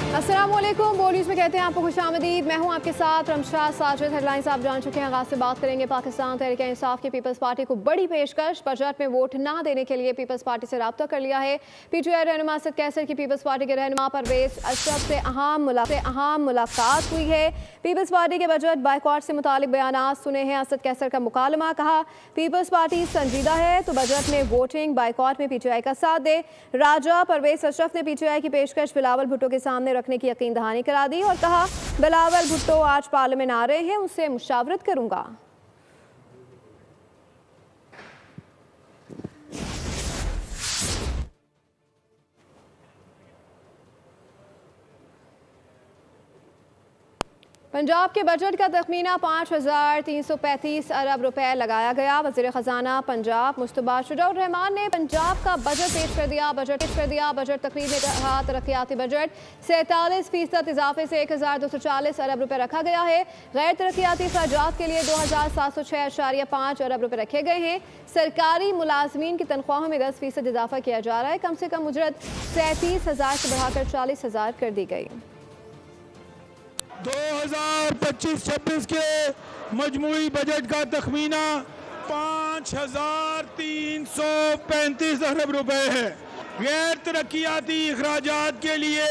अस्सलामुअलैकुम, बोल न्यूज़ में कहते हैं आपको खुशामदीद। मैं हूं आपके साथ रमशा साजिद। हेडलाइंस आप जान चुके हैं। आगाज़ से बात करेंगे पाकिस्तान तहरीक इंसाफ की पीपल्स पार्टी को बड़ी पेशकश। बजट में वोट ना देने के लिए पीपल्स पार्टी से रब्ता कर लिया है। पीटीआई रहनुमा असद कैसर की पीपल्स पार्टी के रहनुमा परवेज अशरफ से अहम मुलाकात हुई है। पीपल्स पार्टी के बजट बाइकॉट से मुतालिक बयान सुने हैं। असद कैसर का मुकालमा, कहा पीपल्स पार्टी संजीदा है तो बजट में वोटिंग बाइकॉट में पीटीआई का साथ दे। राजा परवेज अशरफ ने पीटीआई की पेशकश बिलावल भुट्टो के सामने रखने की यकीन दहानी करा दी और कहा बिलावल भुट्टो आज पार्लियामेंट आ रहे हैं, उनसे मुशावरत करूंगा। पंजाब के बजट का तखमीना 5335 अरब रुपए लगाया गया। वज़ीर ख़जाना पंजाब मुस्तबा शुजाउर रहमान ने पंजाब का बजट पेश कर दिया। बजट तकरीर में कहा तरक्याती बजट 47% इजाफे से 1240 अरब रुपए रखा गया है। गैर तरक्याती अखराजात के लिए 2706.5 अरब रुपए रखे गए हैं। सरकारी मुलाजमीन की तनख्वाहों में 10% इजाफा किया जा रहा है। कम से कम उजरत 37,000 से बढ़ाकर 40,000 कर दी गई। 2025-26 के मजमूई बजट का तखमीना 5335 अरब रुपए है। गैर तरक्याती अखराजात के लिए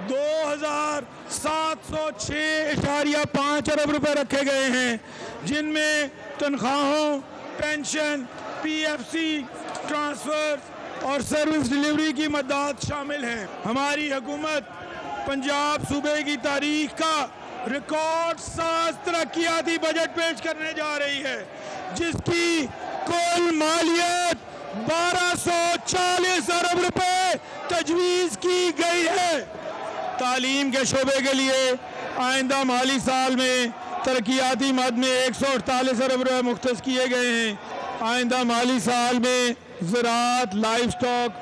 2706.5 अरब रुपए रखे गए हैं, जिनमें तनख्वाहों, पेंशन, पीएफसी, ट्रांसफर और सर्विस डिलीवरी की मदद शामिल हैं। हमारी हुकूमत पंजाब सूबे की तारीख का रिकॉर्ड साज तरक्याती बजट पेश करने जा रही है, जिसकी कुल मालियत 1240 अरब रुपए तजवीज़ की गई है। तालीम के शोबे के लिए आइंदा माली साल में तरक्याती मद में 148 अरब रुपए मुख्तस किए गए हैं। आइंदा माली साल में ज़राअत, लाइव स्टॉक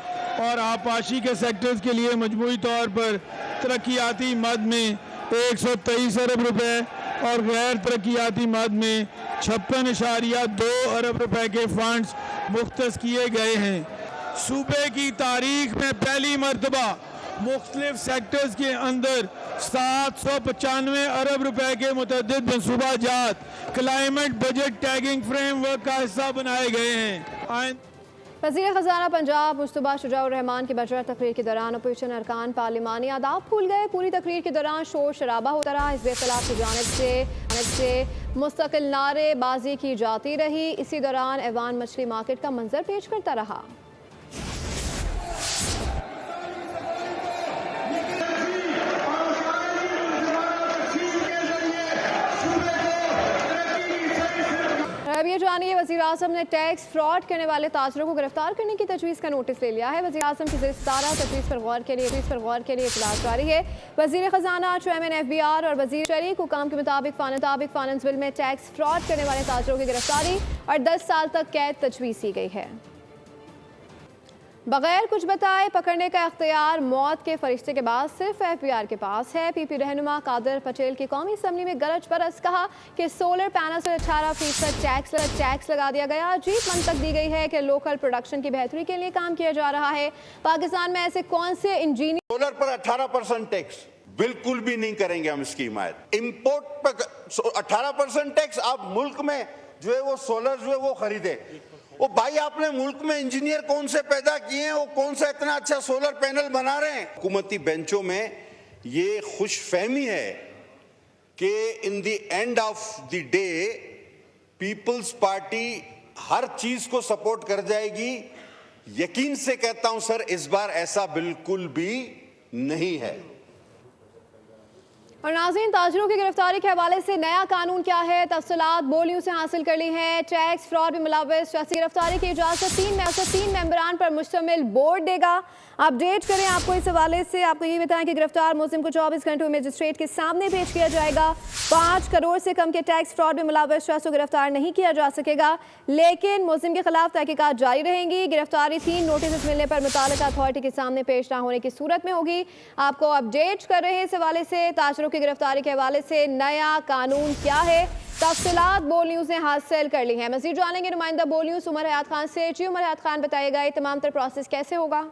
और आबपाशी के सेक्टर्स के लिए मजमूई तौर पर तरक्याती मद में 123 अरब रुपए और गैर तरक्याती मद में 56.2 अरब रुपए के फंड्स मुख्तस किए गए हैं। सूबे की तारीख में पहली मरतबा मुख्तलिफ सेक्टर्स के अंदर 795 अरब रुपए के मुतअद्दिद मनसूबा जात क्लाइमेट बजट टैगिंग फ्रेमवर्क का हिस्सा बनाए गए हैं। वज़ीर ख़जाना पंजाब मुस्तबा शुजाउर रहमान की बजट तकरीर के दौरान अपोजिशन अरकान पार्लिमानी आदाब भूल गए। पूरी तकरीर के दौरान शोर शराबा होता रहा। हिज़्ब इख्तिलाफ की जानिब से मुस्तकिल नारेबाजी की जाती रही। इसी दौरान ऐवान मछली मार्केट का मंजर पेश करता रहा। अब ये जानिए, वज़ीर आज़म ने टैक्स फ्रॉड करने वाले ताजरों को गिरफ्तार करने की तजवीज़ का नोटिस ले लिया है। वज़ीर आज़म की ज़रिए तजवीज़ पर गौर के लिए इतलात जारी है। वज़ीर ख़जाना, चेयरमैन FBR और वज़ीर शरीक हुकाम के मुताबिक फाइनेंस बिल में टैक्स फ्रॉड करने वाले ताजरों की गिरफ्तारी और 10 साल तक कैद तजवीज़ की गई है। बगैर कुछ बताए पकड़ने का इख्तियार मौत के फरिश्ते के बाद सिर्फ FBR के पास है। PP रहनुमा कादर पटेल की कौमी असम्बली में गरज बरस, कहा कि सोलर पैनल से 18% टैक्स लगा दिया गया। अजीब मंतक दी गई है कि लोकल प्रोडक्शन की बेहतरी के लिए काम किया जा रहा है। पाकिस्तान में ऐसे कौन से इंजीनियर सोलर पर 18% टैक्स बिल्कुल भी नहीं करेंगे हम इसकी हिमायत। इम्पोर्ट पर 18% टैक्स, आप मुल्क में जो है वो सोलर जो है वो खरीदे। वो भाई आपने मुल्क में इंजीनियर कौन से पैदा किए हैं, वो कौन सा इतना अच्छा सोलर पैनल बना रहे हैं। हुकूमती बेंचों में ये खुशफहमी है कि in the end of the day peoples party हर चीज को सपोर्ट कर जाएगी। यकीन से कहता हूं सर, इस बार ऐसा बिल्कुल भी नहीं है। और नाज़रीन, ताजरों की गिरफ्तारी के हवाले से नया कानून क्या है, तफसीलात बोलियों से हासिल कर ली हैं। टैक्स फ्रॉड में मुलव्वस शख्स की गिरफ्तारी की इजाज़त 3 मेंबरान पर मुश्तमिल बोर्ड देगा। अपडेट करें आपको इस हवाले से। आपको ये बताएं कि गिरफ्तार मुलजिम को 24 घंटों में मजिस्ट्रेट के सामने पेश किया जाएगा। 5 करोड़ से कम के टैक्स फ्रॉड में मुलव्वस शख्स को गिरफ्तार नहीं किया जा सकेगा, लेकिन मुलजिम के खिलाफ तहकीकात जारी रहेंगी। गिरफ्तारी 3 नोटिस मिलने पर मुताल्लिका अथॉरिटी के सामने पेश न होने की सूरत में होगी। आपको अपडेट कर रहे हैं इस हवाले से। ताजरों की गिरफ्तारी के हवाले से नया कानून क्या है, तफसीलात बोल न्यूज़ ने हासिल कर ली है। मज़ीद जानेंगे नुमाइंदा बोल न्यूज़ उमर हयात खान से। जी उमर हयात खान, बताइएगा ये तमाम तर प्रोसेस कैसे होगा?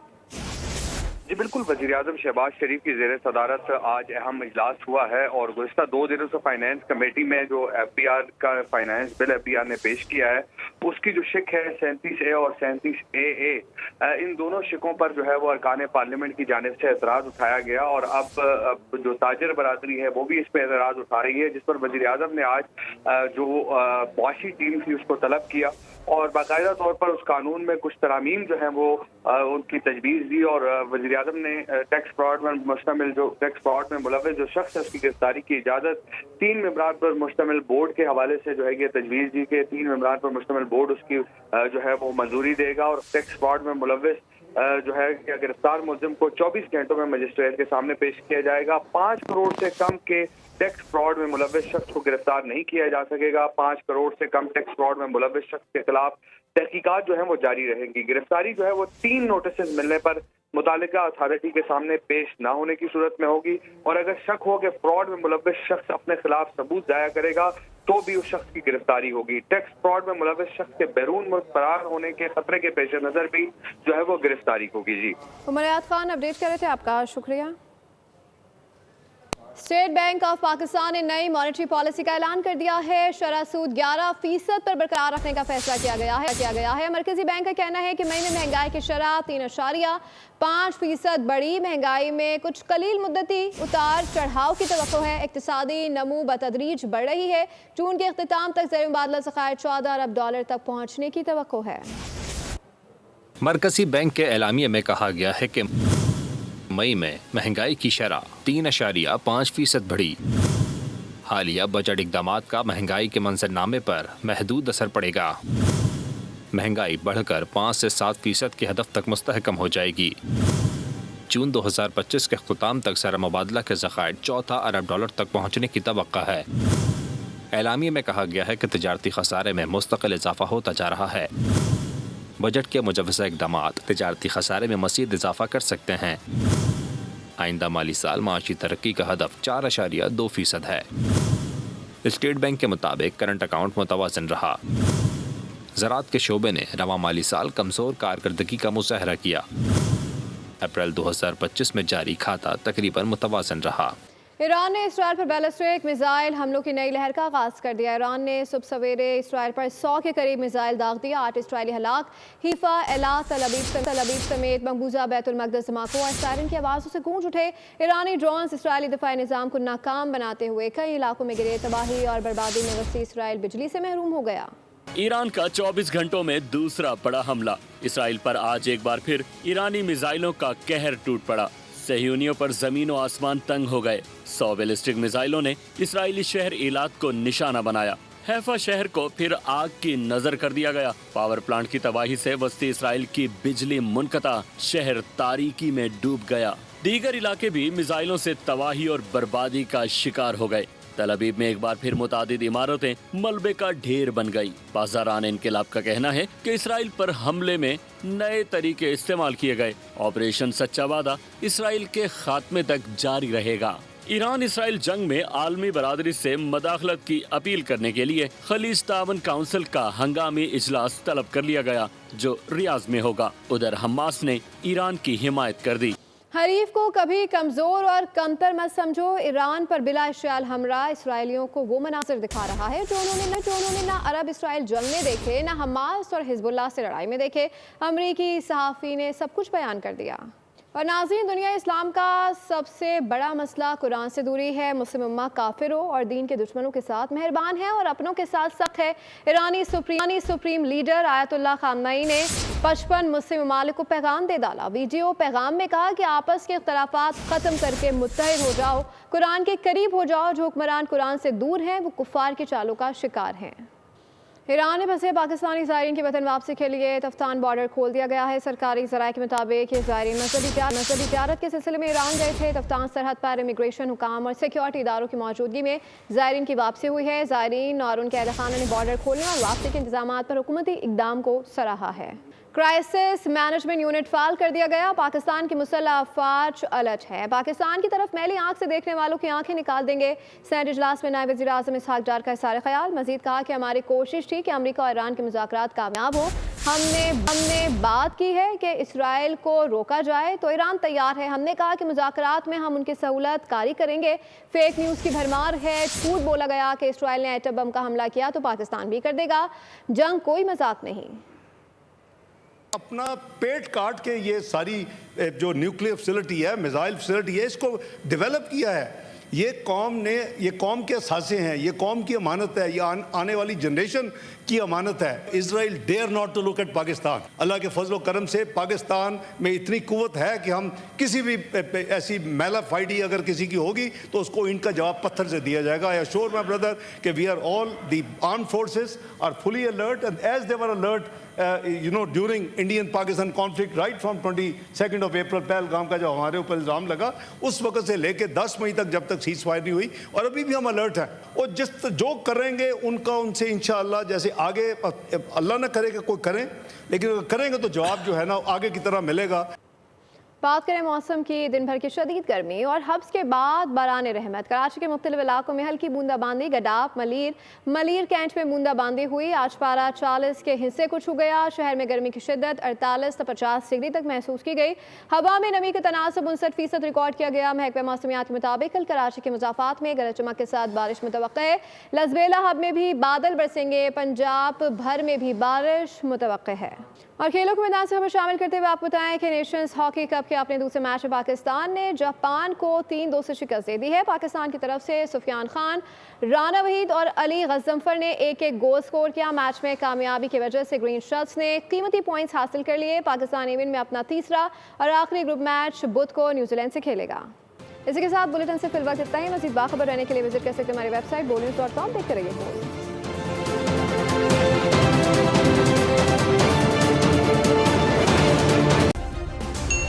जी बिल्कुल, वज़ीर-ए-आज़म शहबाज शरीफ की ज़ेर सदारत आज अहम इजलास हुआ है और गुज़िश्ता 2 दिनों से फाइनेंस कमेटी में जो FBR का फाइनेंस बिल FBR ने पेश किया है, उसकी जो शिक है 37A और 37AA, इन दोनों शिकों पर जो है वो अरकान पार्लियामेंट की जानिब से एतराज़ उठाया गया और अब जो ताजर बरादरी है वो भी इस पर एतराज़ उठा रही है, जिस पर वज़ीर-ए-आज़म ने आज जो मुआशी टीम थी उसको तलब किया और बाकायदा तौर पर उस कानून में कुछ तरामीम जो है वो उनकी तजवीज़ दी और वज़ीर-ए-आज़म ने टैक्स फ्रॉड में मुश्तमिल जो टैक्स फ्रॉड में मुलव्वस जो शख्स है उसकी गिरफ्तारी की इजाज़त 3 मेंबरान पर मुश्तमिल बोर्ड के हवाले से जो है ये तजवीज़ दी कि 3 मेंबरान पर मुश्तमिल बोर्ड उसकी जो है वो मंजूरी देगा और टैक्स फ्रॉड में मुलव्वस जो है गिरफ्तार मुलजिम को 24 घंटों में मजिस्ट्रेट के सामने पेश किया जाएगा। 5 करोड़ से कम के टैक्स फ्रॉड में मुलव्वस शख्स को गिरफ्तार नहीं किया जा सकेगा। 5 करोड़ से कम टैक्स फ्रॉड में मुलव्वस शख्स के खिलाफ तहकीकात जो है वो जारी रहेंगी। गिरफ्तारी जो है वो 3 नोटिस मिलने पर मुतालिका अथॉरिटी के सामने पेश ना होने की सूरत में होगी और अगर शक हो कि फ्रॉड में मुलव्वस शख्स अपने खिलाफ सबूत जाया करेगा तो भी उस शख्स की गिरफ्तारी होगी। टैक्स फ्रॉड में मुलव्वस शख्स के बैरून मुल्क फरार होने के खतरे के पेश नजर भी जो है वो गिरफ्तारी होगी। जी उमर खान अपडेट कर रहे थे, आपका शुक्रिया। स्टेट बैंक ऑफ पाकिस्तान ने नई मॉनेटरी पॉलिसी का ऐलान कर दिया है। शरह सूद 11% पर बरकरार रखने का फैसला किया गया है। मरकजी बैंक का कहना है कि मई में महंगाई की शरह 3.5% बढ़ी। महंगाई में कुछ कलील मुद्दती उतार चढ़ाव की तवक्को है। इक्तिसादी नमू बतदरीज बढ़ रही है। जून के अख्तिताम तक ज़र मुबादला ज़खायर $14 अरब तक पहुँचने की तवक्को है। मरकजी बैंक के एलामिये में कहा गया है कि मई में महंगाई की शरह 3.5% बढ़ी। हालिया बजट इक़दामात का महंगाई के मंजरनामे पर महदूद असर पड़ेगा। महंगाई बढ़कर 5 से 7% के हदफ तक मुस्तहकम हो जाएगी। जून 2025 के अख्तिताम तक ज़र मुबादला के ज़खायर $14 अरब तक पहुँचने की तवक्को है। एलामिये में कहा गया है कि तिजारती खसारे में मुस्तकिल इजाफा होता जा रहा है। बजट के मुजव्वज़ा इक़दामात तिजारती खसारे में मज़ीद इजाफा कर सकते हैं। आइंदा माली साल माशी तरक्की का हदफ 4.2% है। स्टेट बैंक के मुताबिक करंट अकाउंट मुतवाज़िन रहा। ज़राअत के शोबे ने रवा माली साल कमज़ोर कारकर्दगी का मुज़ाहरा किया। अप्रैल 2025 में जारी खाता तकरीबन मुतवाज़िन रहा। ईरान ने इसराइल पर बैलिस्टिक मिसाइल हमलों की नई लहर का आगाज़ कर दिया। ईरान ने सुबह सवेरे इसराइल पर 100 के करीब मिसाइल दाग दिया। 8 इसराइली हलाक। हीफा, एला, तल-अवीव समेत मकबूजा बैतुल मक़दस धमाकों और सायरन की आवाज़ों से गूंज उठे। ईरानी ड्रोन्स इसराइली दिफाई निज़ाम को नाकाम बनाते हुए कई इलाकों में गिरे। तबाही और बर्बादी में वसी इसराइल बिजली से महरूम हो गया। ईरान का 24 घंटों में दूसरा बड़ा हमला। इसराइल पर आज एक बार फिर ईरानी मिसाइलों का कहर टूट पड़ा। सहयूनियों पर जमीन और आसमान तंग हो गए। 100 बैलिस्टिक मिसाइलों ने इसराइली शहर इलात को निशाना बनाया। हैफा शहर को फिर आग की नजर कर दिया गया। पावर प्लांट की तबाही से वस्ती इसराइल की बिजली मुनक़ता, शहर तारीकी में डूब गया। दीगर इलाके भी मिसाइलों से तबाही और बर्बादी का शिकार हो गए। तल अवीव में एक बार फिर मुतादिद इमारतें मलबे का ढेर बन गई। बाज़ारान इनकलाब का कहना है कि इसराइल पर हमले में नए तरीके इस्तेमाल किए गए। ऑपरेशन सच्चा वादा इसराइल के खात्मे तक जारी रहेगा। ईरान इसराइल जंग में आलमी बरादरी से मदाखलत की अपील करने के लिए खलीज तावन काउंसिल का हंगामी इजलास तलब कर लिया गया, जो रियाज में होगा। उधर हमास ने ईरान की हिमायत कर दी। हरीफ को कभी कमजोर और कमतर मत समझो। ईरान पर बिला इश्तियाल हमरा इसराइलियों को वो मनासिर दिखा रहा है जो उन्होंने ना अरब इसराइल जंग में देखे, ना हमास और हिजबुल्लाह से लड़ाई में देखे। अमरीकी सहाफ़ी ने सब कुछ बयान कर दिया। और नाज़रीन, दुनिया इस्लाम का सबसे बड़ा मसला कुरान से दूरी है। मुस्लिम उम्मा काफिरों और दीन के दुश्मनों के साथ मेहरबान है और अपनों के साथ सख्त है। ईरानी सुप्रीम लीडर आयतुल्लाह खामनई ने 55 मुस्लिम ममालिक को पैगाम दे डाला। वीडियो पैगाम में कहा कि आपस के इख्तलाफात ख़त्म करके मुत्तहिद हो जाओ, कुरान के करीब हो जाओ। जो हुक्मरान कुरान से दूर हैं वो कुफ़ार के चालों का शिकार हैं। ईरान में फंसे पाकिस्तानी ज़ायरीन की वतन वापसी के लिए तफ्तान बॉर्डर खोल दिया गया है। सरकारी ज़राए के मुताबिक ये ज़ायरीन मज़हबी तिजारत के सिलसिले में ईरान गए थे। तफ्तान सरहद पर इमिग्रेशन हुकाम और सिक्योरिटी इदारों की मौजूदगी में ज़ायरीन की वापसी हुई है। ज़ायरीन और उनके अहल खाना ने बॉर्डर खोलने और वापसी के इंतजाम पर हुकूमती इक़दाम को सराहा है। क्राइसिस मैनेजमेंट यूनिट फाल कर दिया गया। पाकिस्तान की मुसल्लह अफवाज अलर्ट है। पाकिस्तान की तरफ मैली आंख से देखने वालों की आंखें निकाल देंगे। सेनेट इजलास में नायब वज़ीर आज़म इसहाक डार का इज़हार ख्याल। मजीद कहा कि हमारी कोशिश थी कि अमेरिका और ईरान के मुज़ाकरात कामयाब हो। हमने बात की है कि इसराइल को रोका जाए तो ईरान तैयार है। हमने कहा कि मुज़ाकरात में हम उनकी सहूलत कारी करेंगे। फेक न्यूज़ की भरमार है। झूठ बोला गया कि इसराइल ने एटम बम का हमला किया तो पाकिस्तान भी कर देगा। जंग कोई मजाक नहीं। अपना पेट काट के ये सारी जो न्यूक्लियर फैसिलिटी है, मिसाइल फैसिलिटी है, इसको डेवलप किया है। ये कौम के असासे हैं, ये कौम की अमानत है, ये आने वाली जनरेशन की अमानत है। Israel dare not to look at Pakistan. Allah के फजल करम से पाकिस्तान में इतनी कुव्वत है कि हम किसी भी ऐसी मैला फाइटी अगर किसी की होगी तो उसको इनका जवाब पत्थर से दिया जाएगा। आई अश्योर माय ब्रदर कि we are all the armed forces are fully alert and as they were alert during Indian-Pakistan conflict right from 22nd of April Pahalgam का जो हमारे ऊपर इल्ज़ाम लगा उस वक्त से लेके 10 मई तक जब तक सीज़ फायर नहीं हुई, और अभी भी हम अलर्ट हैं। और जो करेंगे उनसे इंशाअल्लाह, जैसे आगे अल्लाह ना करे कि कोई करें, लेकिन अगर करेंगे तो जवाब जो है ना आगे की तरह मिलेगा। बात करें मौसम की, दिन भर की शदीद गर्मी और हब्स के बाद बारान रहमत। कराची के मुख्तलिफ इलाकों में हल्की बूंदाबांदी। गडाफ, मलीर कैंट में बूंदाबांदी हुई। आज पारा 40 के हिस्से को छू गया। शहर में गर्मी की शिद्दत 48 से 50 डिग्री तक महसूस की गई। हवा में नमी का तनासब 59% रिकॉर्ड किया गया। महकमा मौसमियात के मुताबिक कल कराची के मुजाफात में गरज चमक के साथ बारिश मुतवक्का है। लसबेला हब में भी बादल बरसेंगे। पंजाब भर में भी बारिश मुतवक्का है। और खेलों के मैदान से हमें शामिल करते हुए आपको बताएं कि नेशंस हॉकी कप के अपने दूसरे मैच में पाकिस्तान ने जापान को 3-2 से शिकस्त दे दी है। पाकिस्तान की तरफ से सुफियान खान, राना वहीद और अली गज़्ज़फ़र ने एक गोल स्कोर किया। मैच में कामयाबी की वजह से ग्रीन शर्ट्स ने कीमती पॉइंट्स हासिल कर लिए। पाकिस्तान इवेंट में अपना तीसरा और आखिरी ग्रुप मैच बुध को न्यूजीलैंड से खेलेगा। इसी के साथ बुलेटिन से फिलहाल इतना ही। मज़ीद बाखबर रहने के लिए विजिट कर सकते हैं हमारी वेबसाइट bolnews.com। देखते रहिए।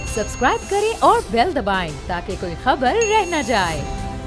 सब्सक्राइब करें और बेल दबाएं ताकि कोई खबर रह न जाए।